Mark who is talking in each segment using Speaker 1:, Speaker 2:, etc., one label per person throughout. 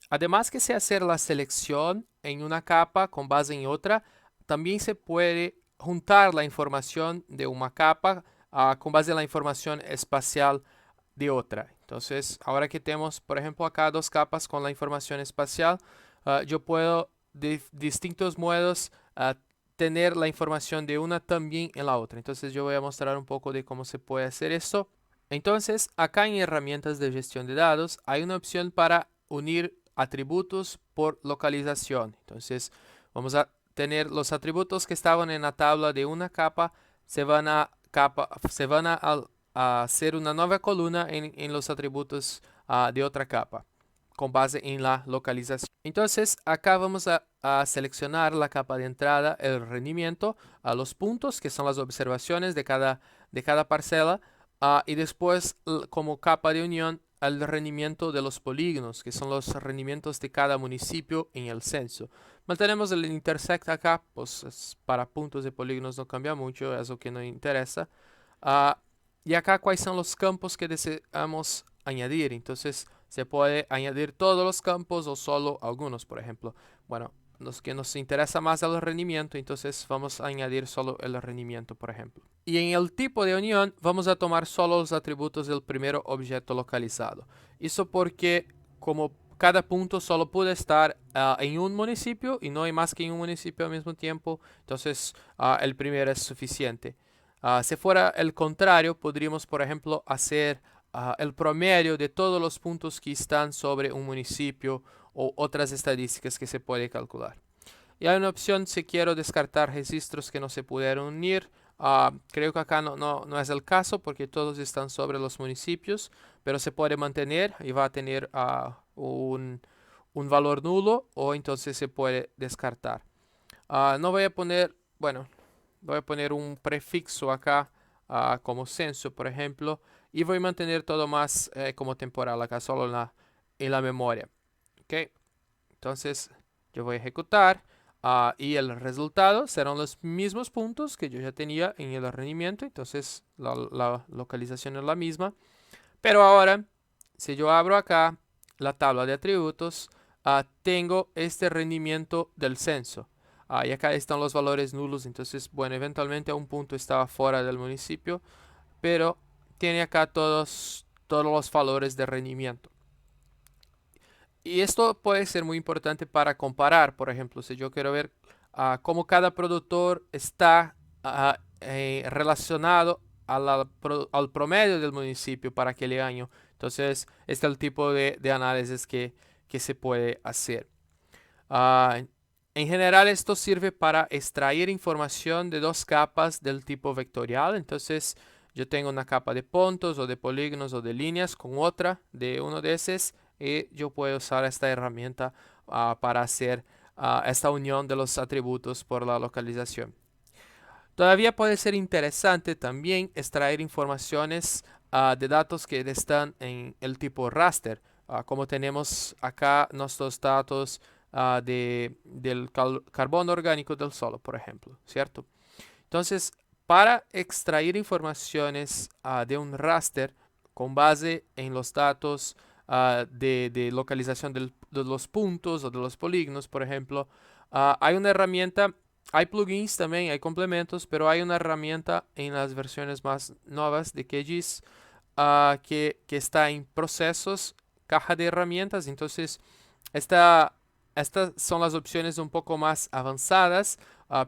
Speaker 1: Además que se hacer la selección en una capa con base en otra, también se puede juntar la información de una capa con base en la información espacial de otra. Entonces, ahora que tenemos, por ejemplo, acá dos capas con la información espacial, yo puedo de distintos modos tener la información de una también en la otra. Entonces, yo voy a mostrar un poco de cómo se puede hacer esto. Entonces, acá en herramientas de gestión de datos hay una opción para unir atributos por localización. Entonces, vamos a tener los atributos que estaban en la tabla de una capa, se van a hacer una nueva columna en los atributos de otra capa con base en la localización. Entonces, acá vamos a seleccionar la capa de entrada, el rendimiento, a los puntos, que son las observaciones de cada parcela, y después, como capa de unión, el rendimiento de los polígonos, que son los rendimientos de cada municipio en el censo. Mantenemos el intersect acá, pues para puntos de polígonos no cambia mucho, es lo que nos interesa. Y acá, ¿cuáles son los campos que deseamos añadir? Entonces, se puede añadir todos los campos o solo algunos, por ejemplo. Bueno, los que nos interesa más el rendimiento, entonces vamos a añadir solo el rendimiento, por ejemplo. Y en el tipo de unión vamos a tomar solo los atributos del primer objeto localizado. Eso porque como cada punto solo puede estar en un municipio y no hay más que en un municipio al mismo tiempo, entonces el primero es suficiente. Si fuera el contrario, podríamos, por ejemplo, hacer el promedio de todos los puntos que están sobre un municipio o otras estadísticas que se puede calcular. Y hay una opción si quiero descartar registros que no se pudieron unir. Creo que acá no es el caso porque todos están sobre los municipios, pero se puede mantener y va a tener un valor nulo o entonces se puede descartar. No voy a poner, bueno, voy a poner un prefixo acá como censo, por ejemplo, y voy a mantener todo más como temporal acá, solo en la memoria. ¿Ok? Entonces yo voy a ejecutar y el resultado serán los mismos puntos que yo ya tenía en el rendimiento, entonces la localización es la misma. Pero ahora, si yo abro acá la tabla de atributos, tengo este rendimiento del censo. Y acá están los valores nulos, entonces, bueno, eventualmente un punto estaba fuera del municipio, pero tiene acá todos los valores de rendimiento. Y esto puede ser muy importante para comparar, por ejemplo, si yo quiero ver cómo cada productor está relacionado al promedio del municipio para aquel año. Entonces, este es el tipo de análisis que se puede hacer. Uh, en general, esto sirve para extraer información de dos capas del tipo vectorial. Entonces, yo tengo una capa de puntos o de polígonos o de líneas con otra de uno de esos y yo puedo usar esta herramienta para hacer esta unión de los atributos por la localización. Todavía puede ser interesante también extraer informaciones de datos que están en el tipo raster, como tenemos acá nuestros datos del carbono orgánico del suelo, por ejemplo, ¿cierto? Entonces, para extraer informaciones de un raster con base en los datos de localización de los puntos o de los polígonos, por ejemplo, hay una herramienta, hay plugins también, hay complementos, pero hay una herramienta en las versiones más nuevas de QGIS que está en procesos, caja de herramientas. Entonces, esta, estas son las opciones un poco más avanzadas,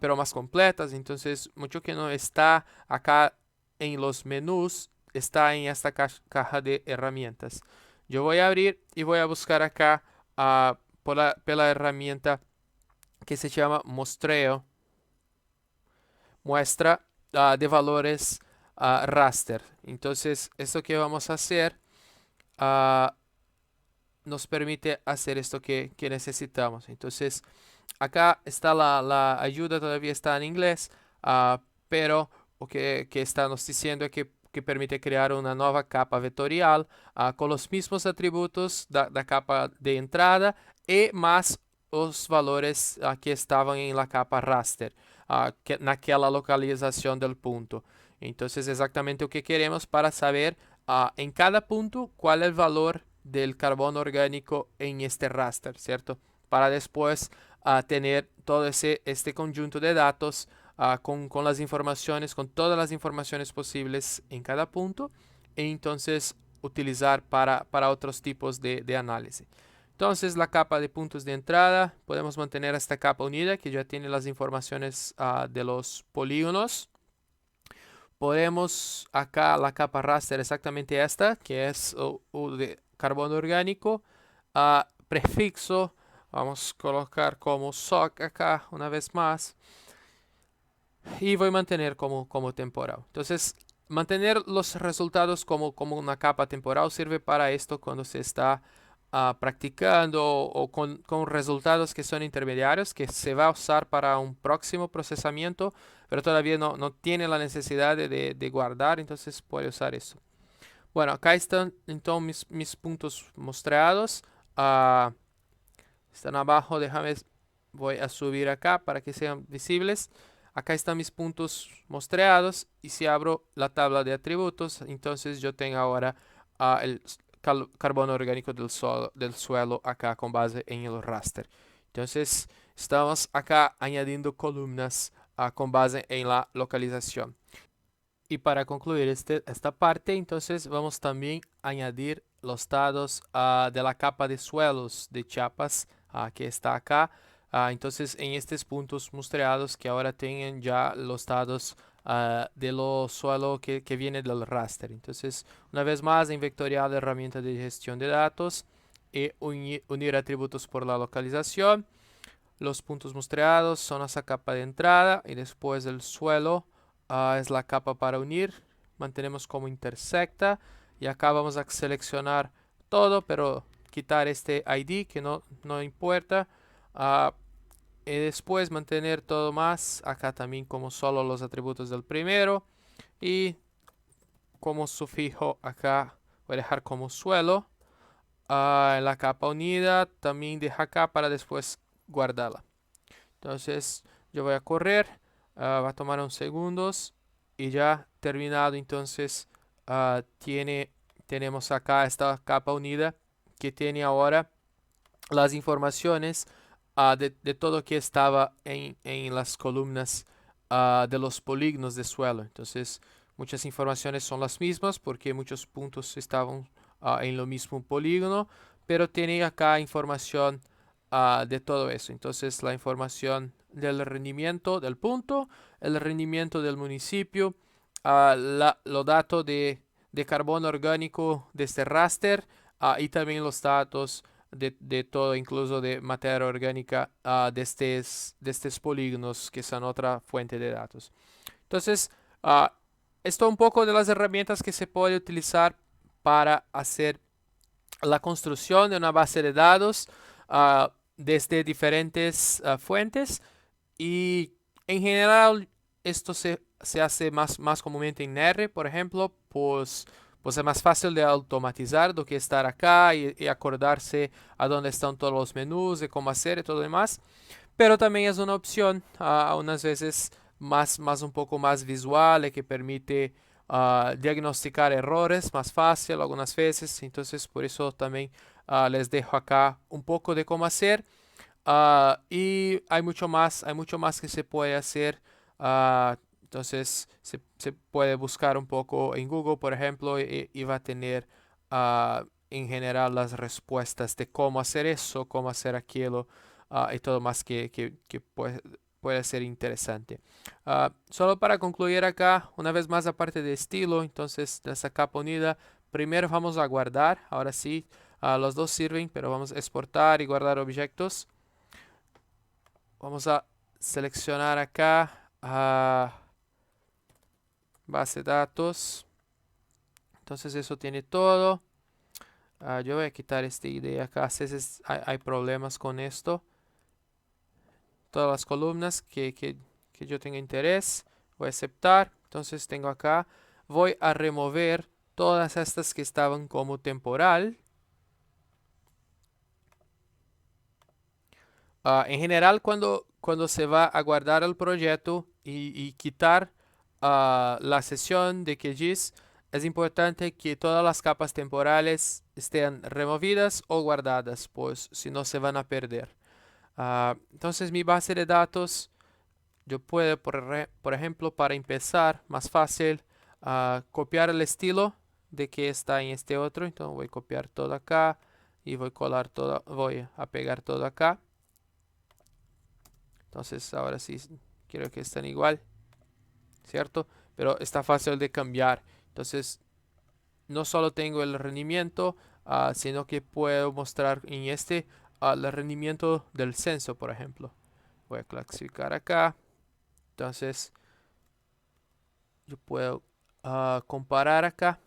Speaker 1: pero más completas. Entonces, mucho que no está acá en los menús, está en esta caja de herramientas. Yo voy a abrir y voy a buscar acá por la herramienta que se llama Muestreo, muestra de valores raster. Entonces, esto que vamos a hacer uh, nos permite hacer esto que necesitamos. Entonces, acá está la ayuda, todavía está en inglés, pero lo que está nos diciendo es que permite crear una nueva capa vectorial con los mismos atributos da capa de entrada y más os valores que estavam em la capa raster, naquela localização del punto. Então, exatamente o que queremos para saber em cada punto qual é o valor del carbono orgánico en este raster, ¿cierto? Para después tener todo este conjunto de datos con las informaciones, con todas las informaciones posibles en cada punto, e entonces utilizar para otros tipos de análisis. Entonces la capa de puntos de entrada, podemos mantener esta capa unida que ya tiene las informaciones de los polígonos. Podemos acá la capa raster exactamente esta, que es de carbono orgánico. Prefixo, vamos a colocar como SOC acá una vez más. Y voy a mantener como temporal. Entonces, mantener los resultados como una capa temporal sirve para esto cuando se está practicando o con resultados que son intermediarios, que se va a usar para un próximo procesamiento, pero todavía no tiene la necesidad de guardar, entonces puede usar eso. Bueno, acá están entonces mis puntos mostrados. Están abajo, voy a subir acá para que sean visibles. Acá están mis puntos mostreados y si abro la tabla de atributos, entonces yo tengo ahora el carbono orgánico del suelo acá con base en el raster. Entonces estamos acá añadiendo columnas con base en la localización. Y para concluir esta parte, entonces vamos también a añadir los datos de la capa de suelos de Chiapas que está acá. Entonces en estos puntos mostreados que ahora tienen ya los datos de los suelos que viene del raster. Entonces una vez más en vectorial herramienta de gestión de datos y unir atributos por la localización. Los puntos mostreados son esa capa de entrada y después el suelo es la capa para unir. Mantenemos como intersecta y acá vamos a seleccionar todo, pero quitar este ID que no importa. Y después mantener todo más acá también como solo los atributos del primero y como sufijo acá voy a dejar como suelo. En la capa unida también deja acá para después guardarla. Entonces yo voy a correr, va a tomar unos segundos y ya terminado. Entonces tenemos acá esta capa unida que tiene ahora las informaciones de todo que estaba en las columnas de los polígonos de suelo. Entonces muchas informaciones son las mismas porque muchos puntos estaban en lo mismo polígono, pero tiene acá información de todo eso. Entonces la información del rendimiento del punto, el rendimiento del municipio, los datos de carbono orgánico de este raster y también los datos de todo, incluso de materia orgánica de estos polígonos que son otra fuente de datos. Entonces, esto un poco de las herramientas que se puede utilizar para hacer la construcción de una base de datos desde diferentes fuentes y en general esto se hace más comúnmente en R, por ejemplo, pues es más fácil de automatizar do que estar acá y acordarse a dónde están todos los menús, de cómo hacer y todo lo demás. Pero también es una opción, unas veces más un poco más visual y que permite diagnosticar errores más fácil algunas veces. Entonces por eso también les dejo acá un poco de cómo hacer. Y hay mucho más que se puede hacer. Entonces se puede buscar un poco en Google, por ejemplo, y va a tener en general las respuestas de cómo hacer eso, cómo hacer aquello y todo más que puede ser interesante. Solo para concluir acá, una vez más aparte de estilo, entonces de esa capa unida, primero vamos a guardar, ahora sí, los dos sirven, pero vamos a exportar y guardar objetos. Vamos a seleccionar acá base de datos. Entonces eso tiene todo. Yo voy a quitar esta idea acá. A veces hay problemas con esto. Todas las columnas que yo tenga interés. Voy a aceptar. Entonces tengo acá. Voy a remover todas estas que estaban como temporal. En general, cuando se va a guardar el proyecto y quitar la sesión de QGIS, es importante que todas las capas temporales estén removidas o guardadas, pues si no se van a perder. Entonces mi base de datos, yo puedo, por ejemplo, para empezar, más fácil, copiar el estilo de que está en este otro. Entonces voy a copiar todo acá y voy a colar todo, voy a pegar todo acá. Entonces ahora sí quiero que estén igual, ¿cierto? Pero está fácil de cambiar. Entonces no solo tengo el rendimiento, sino que puedo mostrar en este el rendimiento del censo, por ejemplo. Voy a clasificar acá. Entonces yo puedo comparar acá,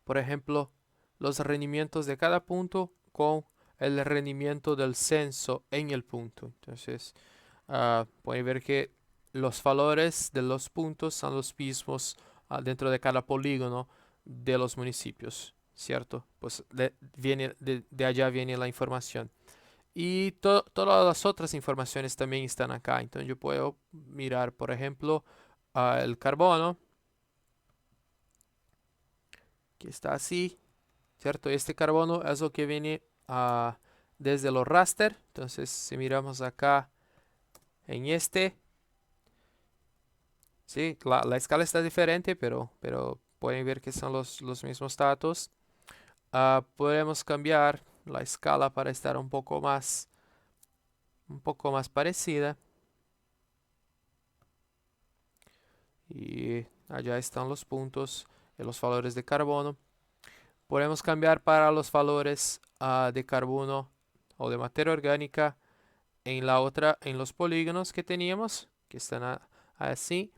Speaker 1: por ejemplo, los rendimientos de cada punto con el rendimiento del censo en el punto. Entonces pueden ver que los valores de los puntos son los mismos dentro de cada polígono de los municipios, ¿cierto? Pues de allá viene la información. Y todas las otras informaciones también están acá. Entonces yo puedo mirar, por ejemplo, el carbono, que está así, ¿cierto? Este carbono es lo que viene desde los raster. Entonces si miramos acá en este, sí, la escala está diferente, pero pueden ver que son los mismos datos. Podemos cambiar la escala para estar un poco más parecida. Y allá están los puntos y los valores de carbono. Podemos cambiar para los valores de carbono o de materia orgánica en los polígonos que teníamos, que están así.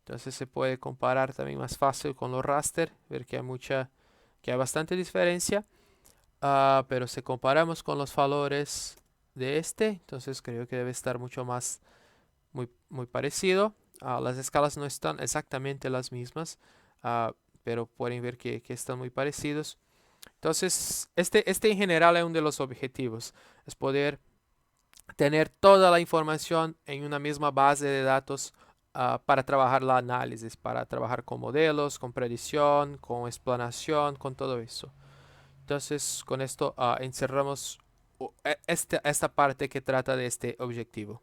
Speaker 1: Entonces se puede comparar también más fácil con los raster, ver que hay bastante diferencia. Pero si comparamos con los valores de este, entonces creo que debe estar muy parecido. Las escalas no están exactamente las mismas, pero pueden ver que están muy parecidos. Entonces, este en general es uno de los objetivos, es poder tener toda la información en una misma base de datos para trabajar la análisis, para trabajar con modelos, con predicción, con explanación, con todo eso. Entonces, con esto encerramos esta parte que trata de este objetivo.